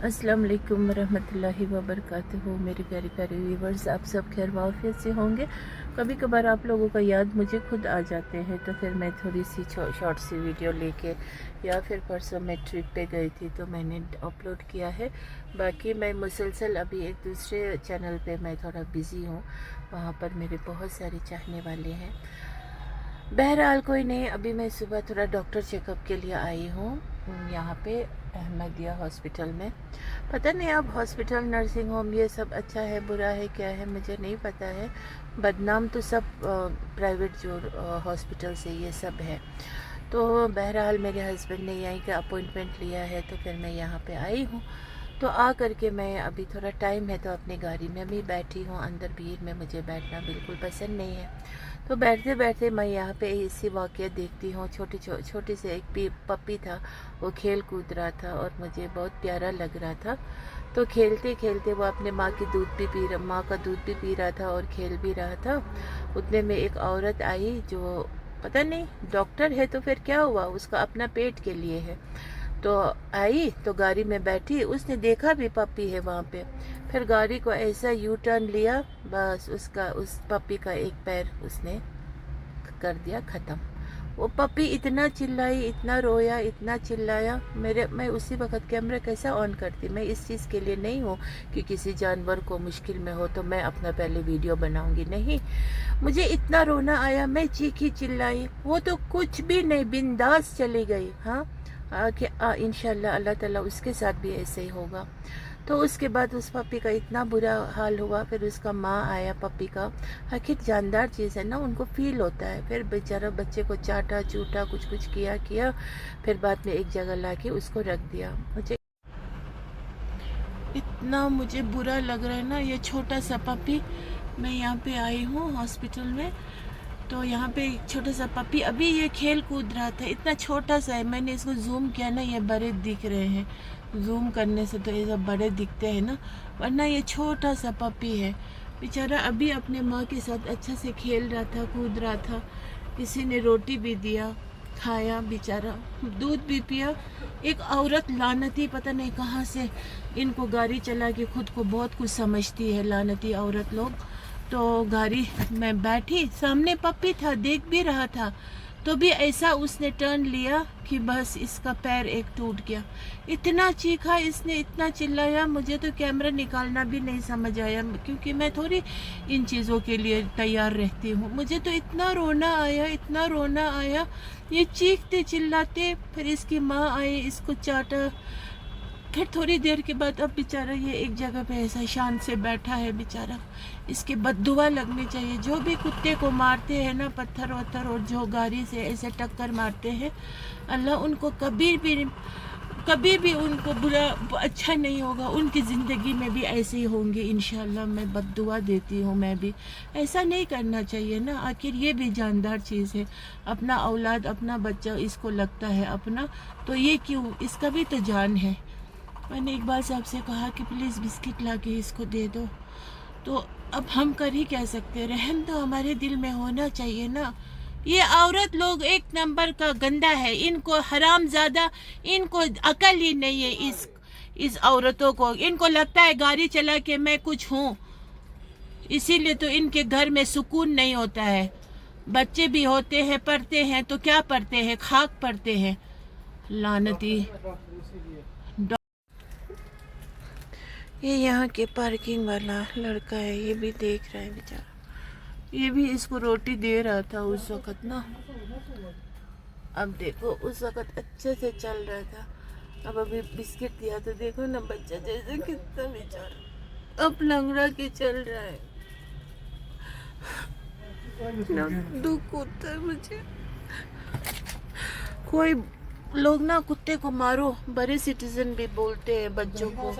अस्सलाम वालेकुम रहमतुल्लाहि व बरकातुहू। मेरे प्यारे प्यारे व्यूवर्स, आप सब खैर वाफियत से होंगे। कभी कभार आप लोगों का याद मुझे खुद आ जाते हैं, तो फिर मैं थोड़ी सी शॉर्ट सी वीडियो लेके, या फिर परसों मैं ट्रिप पे गई थी तो मैंने अपलोड किया है। बाकी मैं मुसलसल अभी एक दूसरे चैनल पे मैं थोड़ा बिज़ी हूँ, वहाँ पर मेरे बहुत सारे चाहने वाले हैं। बहरहाल कोई नहीं, अभी मैं सुबह थोड़ा डॉक्टर चेकअप के लिए आई हूँ यहाँ पे अहमदिया हॉस्पिटल में। पता नहीं अब हॉस्पिटल, नर्सिंग होम, ये सब अच्छा है बुरा है क्या है मुझे नहीं पता है। बदनाम तो सब प्राइवेट जो हॉस्पिटल से ये सब है। तो बहरहाल मेरे हस्बैंड ने यहीं का अपॉइंटमेंट लिया है, तो फिर मैं यहाँ पे आई हूँ। तो आ करके मैं अभी थोड़ा टाइम है तो अपनी गाड़ी में भी बैठी हूँ। अंदर भीड़ में मुझे बैठना बिल्कुल पसंद नहीं है। तो बैठते बैठते मैं यहाँ पे इसी वाक़या देखती हूँ। छोटी से एक पप्पी था, वो खेल कूद रहा था और मुझे बहुत प्यारा लग रहा था। तो खेलते खेलते वो अपने माँ का दूध भी पी रहा था और खेल भी रहा था। उतने में एक औरत आई, जो पता नहीं डॉक्टर है तो फिर क्या हुआ, उसका अपना पेट के लिए है। तो आई तो गाड़ी में बैठी, उसने देखा भी पप्पी है वहाँ पे, फिर गाड़ी को ऐसा यू टर्न लिया, बस उस पप्पी का एक पैर उसने कर दिया ख़त्म। वो पप्पी इतना चिल्लाई, इतना रोया, इतना चिल्लाया। मैं उसी वक्त कैमरा कैसा ऑन करती। मैं इस चीज़ के लिए नहीं हूँ कि किसी जानवर को मुश्किल में हो तो मैं अपना पहले वीडियो बनाऊंगी, नहीं। मुझे इतना रोना आया, मैं चीखी चिल्लाई, वो तो कुछ भी नहीं, बिंदास चली गई। हाँ, कि इंशाल्लाह अल्लाह ताला उसके साथ भी ऐसे ही होगा। तो उसके बाद उस पपी का इतना बुरा हाल हुआ। फिर उसका माँ आया पपी का, आखिर जानदार चीज़ है ना, उनको फील होता है। फिर बेचारा बच्चे को चाटा चूटा कुछ किया। फिर बाद में एक जगह लाके उसको रख दिया। मुझे बुरा लग रहा है ना, ये छोटा सा पपी। मैं यहाँ पे आई हूँ हॉस्पिटल में, तो यहाँ पे एक छोटा सा पपी, अभी ये खेल कूद रहा था, इतना छोटा सा है। मैंने इसको जूम किया ना, ये बड़े दिख रहे हैं, जूम करने से तो ये सब बड़े दिखते हैं ना, वरना ये छोटा सा पपी है। बेचारा अभी अपने माँ के साथ अच्छा से खेल रहा था, कूद रहा था। किसी ने रोटी भी दिया, खाया, बेचारा दूध भी पिया। एक औरत लानती, पता नहीं कहाँ से इनको गाड़ी चला के खुद को बहुत कुछ समझती है, लानती औरत लोग। तो गाड़ी में बैठी, सामने पप्पी था, देख भी रहा था, तो भी ऐसा उसने टर्न लिया कि बस इसका पैर एक टूट गया। इतना चीखा इसने, इतना चिल्लाया, मुझे तो कैमरा निकालना भी नहीं समझ आया, क्योंकि मैं थोड़ी इन चीज़ों के लिए तैयार रहती हूँ। मुझे तो इतना रोना आया, इतना रोना आया। ये चीखते चिल्लाते, फिर इसकी माँ आई, इसको चाटा। फिर थोड़ी देर के बाद अब बेचारा ये एक जगह पे ऐसा शांत से बैठा है बेचारा। इसके बद्दुआ लगनी चाहिए, जो भी कुत्ते को मारते हैं ना, पत्थर वत्थर और जो गाड़ी से ऐसे टक्कर मारते हैं, अल्लाह उनको कभी भी उनको बुरा अच्छा नहीं होगा, उनकी ज़िंदगी में भी ऐसे ही होंगे इंशाल्लाह। मैं बद्दुआ देती हूँ, मैं भी ऐसा नहीं करना चाहिए ना। आखिर ये भी जानदार चीज़ है, अपना औलाद, अपना बच्चा इसको लगता है अपना, तो ये क्यों, इसका भी तो जान है। मैंने इकबाल साहब से कहा कि प्लीज़ बिस्किट ला के इसको दे दो, तो अब हम कर ही कह सकते, रहम तो हमारे दिल में होना चाहिए ना। ये औरत लोग एक नंबर का गंदा है, इनको हराम ज़्यादा, इनको अकल ही नहीं है। इस औरतों को, इनको लगता है गाड़ी चला के मैं कुछ हूँ, इसीलिए तो इनके घर में सुकून नहीं होता है। बच्चे भी होते हैं, पढ़ते हैं, तो क्या पढ़ते हैं, खाक पढ़ते हैं, लानती। ये यहाँ के पार्किंग वाला लड़का है, ये भी देख रहा है बेचारा। ये भी इसको रोटी दे रहा था उस वक़्त ना। अब देखो, उस वक़्त अच्छे से चल रहा था, अब अभी बिस्किट दिया तो देखो ना, बच्चा जैसे कितना बेचारा अब लंगड़ा के चल रहा है ना। दुख होता है मुझे। कोई लोग ना कुत्ते को मारो, बड़े सिटीजन भी बोलते हैं बच्चों को।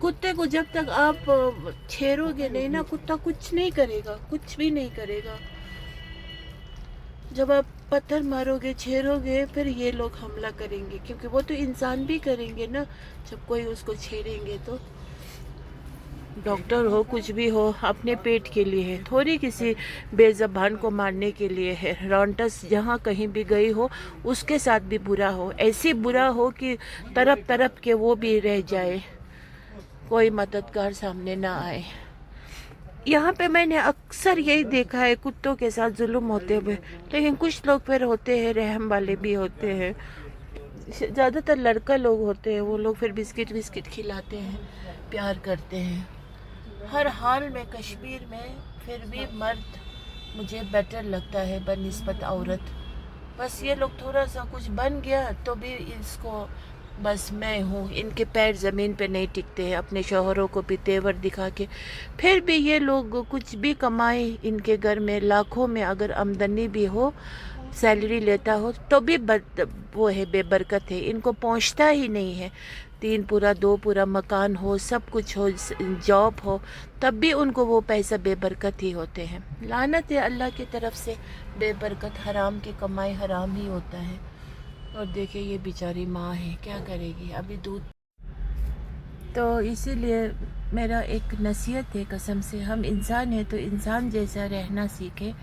कुत्ते को जब तक आप छेड़ोगे नहीं ना, कुत्ता कुछ नहीं करेगा, कुछ भी नहीं करेगा। जब आप पत्थर मारोगे, छेड़ोगे, फिर ये लोग हमला करेंगे, क्योंकि वो तो इंसान भी करेंगे ना जब कोई उसको छेड़ेंगे तो। डॉक्टर हो कुछ भी हो अपने पेट के लिए है, थोड़ी किसी बेज़बान को मारने के लिए है। रॉन्टस जहाँ कहीं भी गई हो उसके साथ भी बुरा हो, ऐसी बुरा हो कि तरफ तरफ के वो भी रह जाए, कोई मददगार सामने ना आए। यहाँ पे मैंने अक्सर यही देखा है कुत्तों के साथ जुल्म होते हुए, लेकिन कुछ लोग फिर होते हैं रहम वाले भी होते हैं। ज़्यादातर लड़का लोग होते हैं, वो लोग फिर बिस्किट विस्किट खिलाते हैं, प्यार करते हैं। हर हाल में कश्मीर में फिर भी मर्द मुझे बेटर लगता है बनिस्बत औरत। बस ये लोग थोड़ा सा कुछ बन गया तो भी इसको बस मैं हूँ, इनके पैर ज़मीन पे नहीं टिकते हैं, अपने शौहरों को भी तेवर दिखा के। फिर भी ये लोग कुछ भी कमाए, इनके घर में लाखों में अगर आमदनी भी हो, सैलरी लेता हो तो भी वो है बेबरकत है, इनको पहुँचता ही नहीं है। 3 पूरा 2 पूरा मकान हो, सब कुछ हो, जॉब हो, तब भी उनको वो पैसा बेबरकत ही होते हैं। लानत है अल्लाह की तरफ से, बेबरकत, हराम की कमाई हराम ही होता है। और देखिए ये बेचारी माँ है, क्या करेगी, अभी दूध। तो इसीलिए मेरा एक नसीहत है कसम से, हम इंसान हैं तो इंसान जैसा रहना सीखें,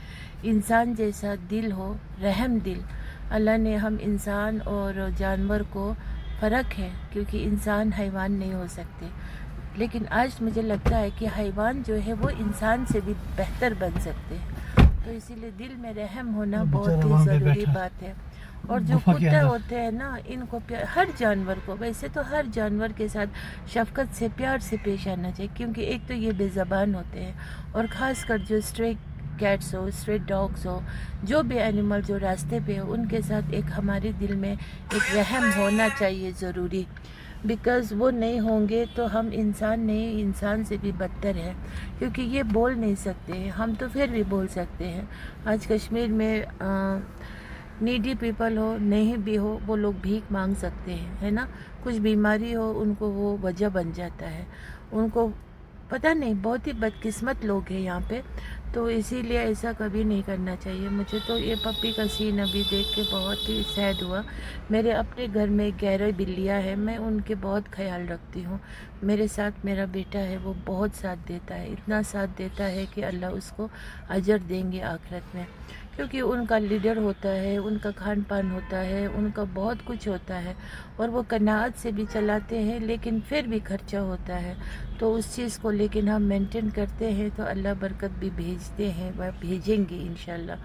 इंसान जैसा दिल हो, रहम दिल। अल्लाह ने हम इंसान और जानवर को फ़र्क है, क्योंकि इंसान हैवान नहीं हो सकते, लेकिन आज मुझे लगता है कि हैवान जो है वो इंसान से भी बेहतर बन सकते हैं। तो इसीलिए दिल में रहम होना बहुत ही ज़रूरी बात है। और जो कुत्ते होते हैं ना, इनको हर जानवर को, वैसे तो हर जानवर के साथ शफकत से प्यार से पेश आना चाहिए, क्योंकि एक तो ये बेज़बान होते हैं, और ख़ासकर जो स्ट्रे कैट्स हो, स्ट्रे डॉग्स हो, जो भी एनिमल जो रास्ते पे हो, उनके साथ एक हमारे दिल में एक रहम होना चाहिए ज़रूरी। बिकॉज़ वो नहीं होंगे तो हम इंसान नहीं, इंसान से भी बदतर है, क्योंकि ये बोल नहीं सकते हैं, हम तो फिर भी बोल सकते हैं। आज कश्मीर में नीडी पीपल हो, नहीं भी हो, वो लोग भीख मांग सकते हैं, है ना। कुछ बीमारी हो, उनको वो वजह बन जाता है, उनको पता नहीं, बहुत ही बदकिस्मत लोग हैं यहाँ पे। तो इसीलिए ऐसा कभी नहीं करना चाहिए। मुझे तो ये पप्पी का सीन अभी देख के बहुत ही सैड हुआ। मेरे अपने घर में 11 बिल्लियाँ हैं, मैं उनके बहुत ख्याल रखती हूँ। मेरे साथ मेरा बेटा है, वो बहुत साथ देता है, इतना साथ देता है कि अल्लाह उसको अजर देंगे आखिरत में, क्योंकि उनका लीडर होता है, उनका खान पान होता है, उनका बहुत कुछ होता है, और वो कनाअत से भी चलाते हैं, लेकिन फिर भी खर्चा होता है। तो उस चीज़ को लेकिन हम मेंटेन करते हैं तो अल्लाह बरकत भी भेजते हैं, वह भेजेंगे इंशाल्लाह।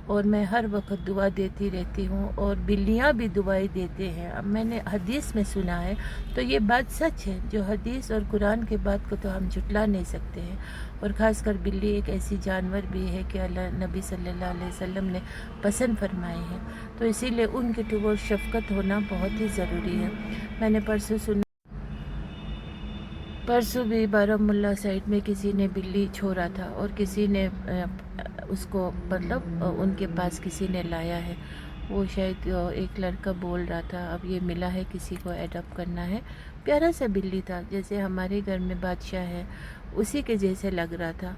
और मैं हर वक्त दुआ देती रहती हूँ, और बिल्लियाँ भी दुआएं देते हैं। अब मैंने हदीस में सुना है तो ये बात सच है, जो हदीस और कुरान के बात को तो हम झुटला नहीं सकते हैं। और ख़ासकर बिल्ली एक ऐसी जानवर भी है कि अल्लाह नबी सल्लल्लाहु अलैहि वसल्लम ने पसंद फरमाए हैं, तो इसीलिए उनके टुवर्ड शफ़क़त होना बहुत ही ज़रूरी है। मैंने परसों भी बारामुल्ला साइड में किसी ने बिल्ली छोड़ा था, और किसी ने उसको मतलब उनके पास किसी ने लाया है। वो शायद एक लड़का बोल रहा था, अब ये मिला है, किसी को एडॉप्ट करना है। प्यारा सा बिल्ली था, जैसे हमारे घर में बादशाह है उसी के जैसे लग रहा था।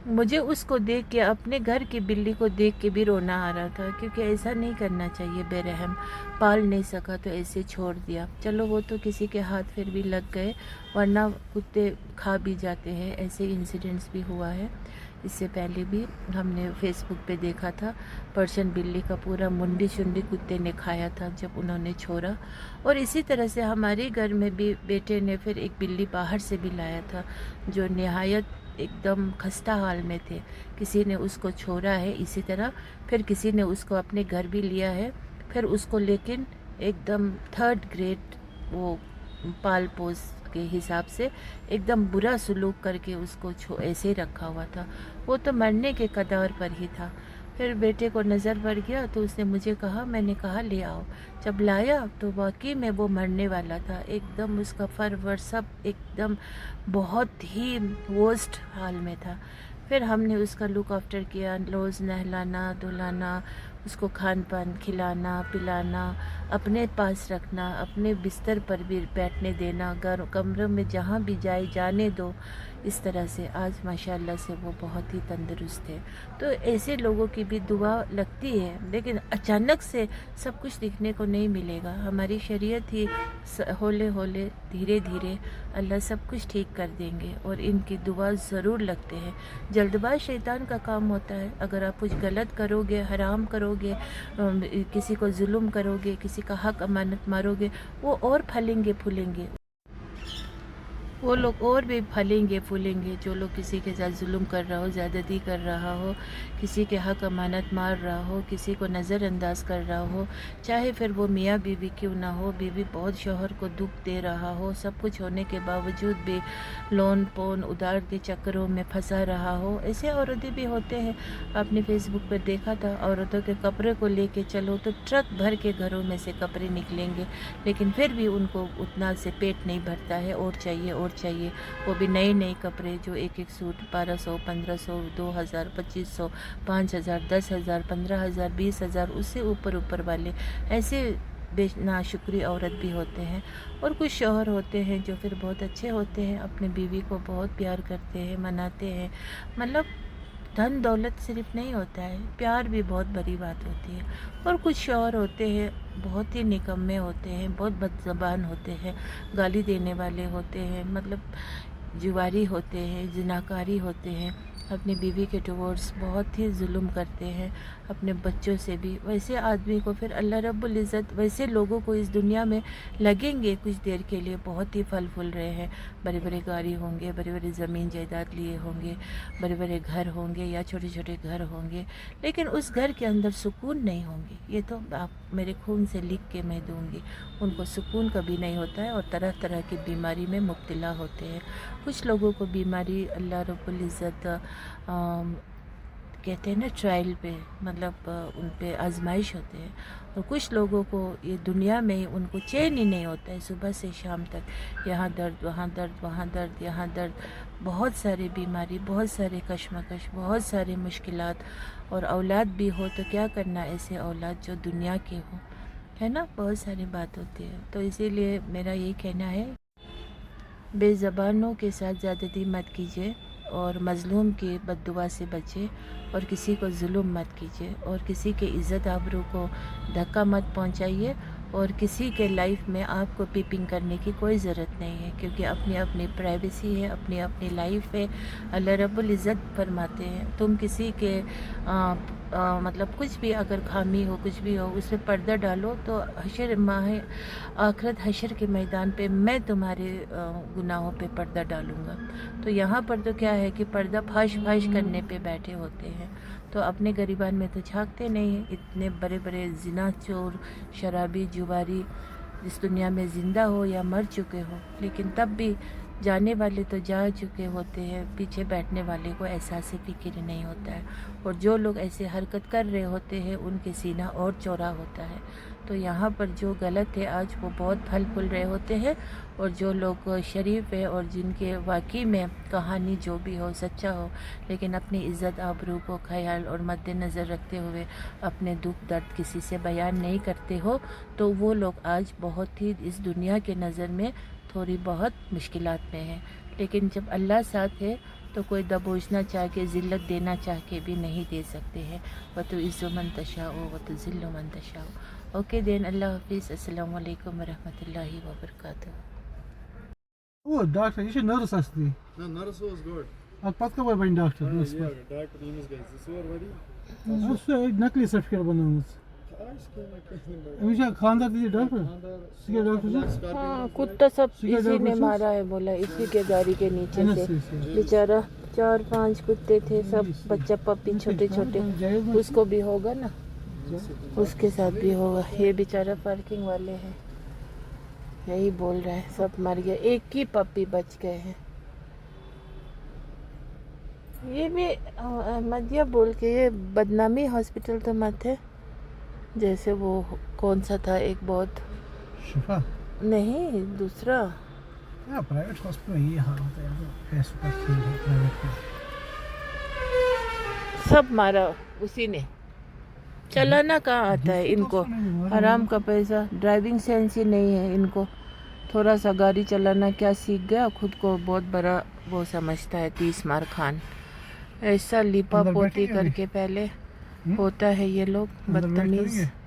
मुझे उसको देख के, अपने घर की बिल्ली को देख के भी रोना आ रहा था, क्योंकि ऐसा नहीं करना चाहिए बेरहम। पाल नहीं सका तो ऐसे छोड़ दिया, चलो वो तो किसी के हाथ फिर भी लग गए, वरना कुत्ते खा भी जाते हैं। ऐसे इंसिडेंट्स भी हुआ है, इससे पहले भी हमने फेसबुक पे देखा था, पर्शियन बिल्ली का पूरा मुंडी शुंडी कुत्ते ने खाया था जब उन्होंने छोड़ा। और इसी तरह से हमारे घर में भी बेटे ने फिर एक बिल्ली बाहर से भी लाया था, जो नहायत एकदम खस्ता हाल में थे। किसी ने उसको छोड़ा है इसी तरह, फिर किसी ने उसको अपने घर भी लिया है, फिर उसको लेकिन एकदम 3rd ग्रेड वो पाल पोस के हिसाब से एकदम बुरा सलूक करके उसको ऐसे रखा हुआ था। वो तो मरने के कगार पर ही था। फिर बेटे को नज़र पड़ गया तो उसने मुझे कहा, मैंने कहा ले आओ। जब लाया तो वाकई में वो मरने वाला था, एकदम उसका फर वर सब एकदम बहुत ही वर्स्ट हाल में था। फिर हमने उसका लुक आफ्टर किया, रोज़ नहलाना धुलाना, उसको खान पान खिलाना पिलाना, اپنے پاس رکھنا، اپنے بستر پر بھی بیٹھنے دینا، کمروں میں جہاں بھی جانے دو، اس طرح سے آج ماشاءاللہ سے وہ بہت ہی تندرست ہے۔ تو ایسے لوگوں کی بھی دعا لگتی ہے، لیکن اچانک سے سب کچھ دیکھنے کو نہیں ملے گا۔ ہماری شریعت ہی ہولے ہولے دھیرے دھیرے اللہ سب کچھ ٹھیک کر دیں گے، اور ان کی دعا ضرور لگتے ہیں۔ جلد باز شیطان کا کام ہوتا ہے۔ اگر آپ کچھ غلط کرو گے، حرام کرو گے، کسی کو ظلم کرو گے، کسی کا حق امانت مارو گے، وہ اور پھلیں گے پھولیں گے، وہ لوگ اور بھی پھلیں گے پھولیں گے۔ جو لوگ کسی کے ساتھ ظلم کر رہا ہو، زیادتی کر رہا ہو، کسی کے حق امانت مار رہا ہو، کسی کو نظر انداز کر رہا ہو، چاہے پھر وہ میاں بیوی کیوں نہ ہو، بیوی بہت شوہر کو دکھ دے رہا ہو، سب کچھ ہونے کے باوجود بھی لون پون ادھار کے چکروں میں پھنسا رہا ہو، ایسے عورتیں بھی ہوتے ہیں۔ آپ نے فیس بک پر دیکھا تھا، عورتوں کے کپڑے کو لے کے چلو تو ٹرک بھر کے گھروں میں سے کپڑے نکلیں گے، لیکن پھر بھی ان کو اتنا سے پیٹ نہیں بھرتا ہے، اور چاہیے اور چاہیے، وہ بھی نئے نئے کپڑے، جو ایک ایک سوٹ 1200 1500 2000 2500 5000 10,000 15,000 20,000، اس سے اوپر والے ایسے بے ناشکری عورت بھی ہوتے ہیں۔ اور کچھ شوہر ہوتے ہیں جو پھر بہت اچھے ہوتے ہیں، اپنے بیوی کو بہت پیار کرتے ہیں، مناتے ہیں۔ مطلب دھن دولت صرف نہیں ہوتا ہے، پیار بھی بہت بڑی بات ہوتی ہے۔ اور کچھ شوہر ہوتے ہیں بہت ہی نکمے ہوتے ہیں، بہت بد زبان ہوتے ہیں، گالی دینے والے ہوتے ہیں، مطلب جواری ہوتے ہیں، زناکاری ہوتے ہیں، اپنی بیوی کے ٹورڈز بہت ہی ظلم کرتے ہیں، اپنے بچوں سے بھی۔ ویسے آدمی کو پھر اللہ رب العزت ویسے لوگوں کو اس دنیا میں لگیں گے کچھ دیر کے لیے، بہت ہی پھل پھول رہے ہیں، بڑے بڑے گاڑی ہوں گے، بڑے بڑے زمین جائیداد لیے ہوں گے، بڑے بڑے گھر ہوں گے یا چھوٹے چھوٹے گھر ہوں گے، لیکن اس گھر کے اندر سکون نہیں ہوں گے۔ یہ تو آپ میرے خون سے لکھ کے میں دوں گی، ان کو سکون کبھی نہیں ہوتا ہے، اور طرح طرح کی بیماری میں مبتلا ہوتے ہیں۔ کچھ لوگوں کو بیماری اللہ رب العزت کہتے ہیں نا ٹرائل پہ، مطلب ان پہ آزمائش ہوتے ہیں، اور کچھ لوگوں کو یہ دنیا میں ان کو چین ہی نہیں ہوتا ہے، صبح سے شام تک یہاں درد وہاں درد وہاں درد یہاں درد، بہت سارے بیماری، بہت سارے کشمکش، بہت سارے مشکلات، اور اولاد بھی ہو تو کیا کرنا ایسے اولاد جو دنیا کے ہوں، ہے نا، بہت ساری بات ہوتی ہے۔ تو اسی لیے میرا یہ کہنا ہے، بے زبانوں کے ساتھ زیادتی مت کیجیے، اور مظلوم کی بد دعا سے بچے، اور کسی کو ظلم مت کیجیے، اور کسی کے عزت آبرو کو دھکا مت پہنچائیے، اور کسی کے لائف میں آپ کو پیپنگ کرنے کی کوئی ضرورت نہیں ہے، کیونکہ اپنی اپنی پرائیویسی ہے، اپنی اپنی لائف ہے۔ اللہ رب العزت فرماتے ہیں تم کسی کے مطلب کچھ بھی اگر خامی ہو، کچھ بھی ہو، اس پہ پردہ ڈالو تو حشر آخرت حشر کے میدان پہ میں تمہارے گناہوں پہ پردہ ڈالوں گا۔ تو یہاں پر تو کیا ہے کہ پردہ پھاش کرنے پہ بیٹھے ہوتے ہیں، تو اپنے گریبان میں تو جھانکتے نہیں ہیں۔ اتنے بڑے بڑے زنا چور، شرابی، جواری اس دنیا میں زندہ ہو یا مر چکے ہو، لیکن تب بھی جانے والے تو جا چکے ہوتے ہیں، پیچھے بیٹھنے والے کو احساس فکر نہیں ہوتا ہے، اور جو لوگ ایسے حرکت کر رہے ہوتے ہیں ان کے سینہ اور چوڑا ہوتا ہے۔ تو یہاں پر جو غلط ہے آج وہ بہت پھل پھول رہے ہوتے ہیں، اور جو لوگ شریف ہے اور جن کے واقعی میں کہانی جو بھی ہو سچا ہو، لیکن اپنی عزت آبرو کو خیال اور مد نظر رکھتے ہوئے اپنے دکھ درد کسی سے بیان نہیں کرتے ہو، تو وہ لوگ آج بہت ہی اس دنیا کے نظر میں تھوڑی بہت مشکلات میں ہیں۔ لیکن جب اللہ ساتھ ہے تو کوئی دبوچنا چاہ کے، ذلت دینا چاہ کے بھی نہیں دے سکتے ہیں۔ وَتُعِزُّ مَن تَشَاءُ وَتُذِلُّ مَن تَشَاءُ۔ اوکے دین، اللہ حافظ، السلام علیکم ورحمۃ اللہ وبرکاتہ۔ Oh, doctor, you should notice us. No, Naruto was good. Pat ka bani doctor. Yeah, Dr. Yunus guys. This is already. Nasıl nakli sertifikat banamız. Hemşe kandar dedi doctor. Sige doctor. ہاں کتا سب اسی نے مارا ہے، بولا اسی کے گاڑی کے نیچے سے، بیچارہ 4-5 کتے تھے، سب بچہ پپی چھوٹے چھوٹے، اس کو بھی ہوگا نا، اس کے ساتھ بھی ہوگا۔ یہ بیچارہ پارکنگ والے ہیں، یہی بول رہا ہے سب مر گیا، ایک ہی پپی بچ گئے ہیں۔ یہ بھی احمدیہ بول کے یہ بدنامی ہاسپٹل تو مت ہے، جیسے وہ کون سا تھا ایک بہت، شفا نہیں دوسرا، ہاں پرائیویٹ ہاسپٹل یہ حالت ہے، پیسوں کا کھیل ہے پرائیویٹ کا۔ سب مارا اسی نے۔ चलाना कहाँ आता है इनको, हराम का पैसा, ड्राइविंग सेंस ही नहीं है इनको। थोड़ा सा गाड़ी चलाना क्या सीख गया, खुद को बहुत बड़ा वो समझता है, 30 मार खान। ऐसा लिपा अंदर पोती बैठेंगे अभी? करके पहले होता है ये लोग अंदर वेट बदतमीज। करेंगे?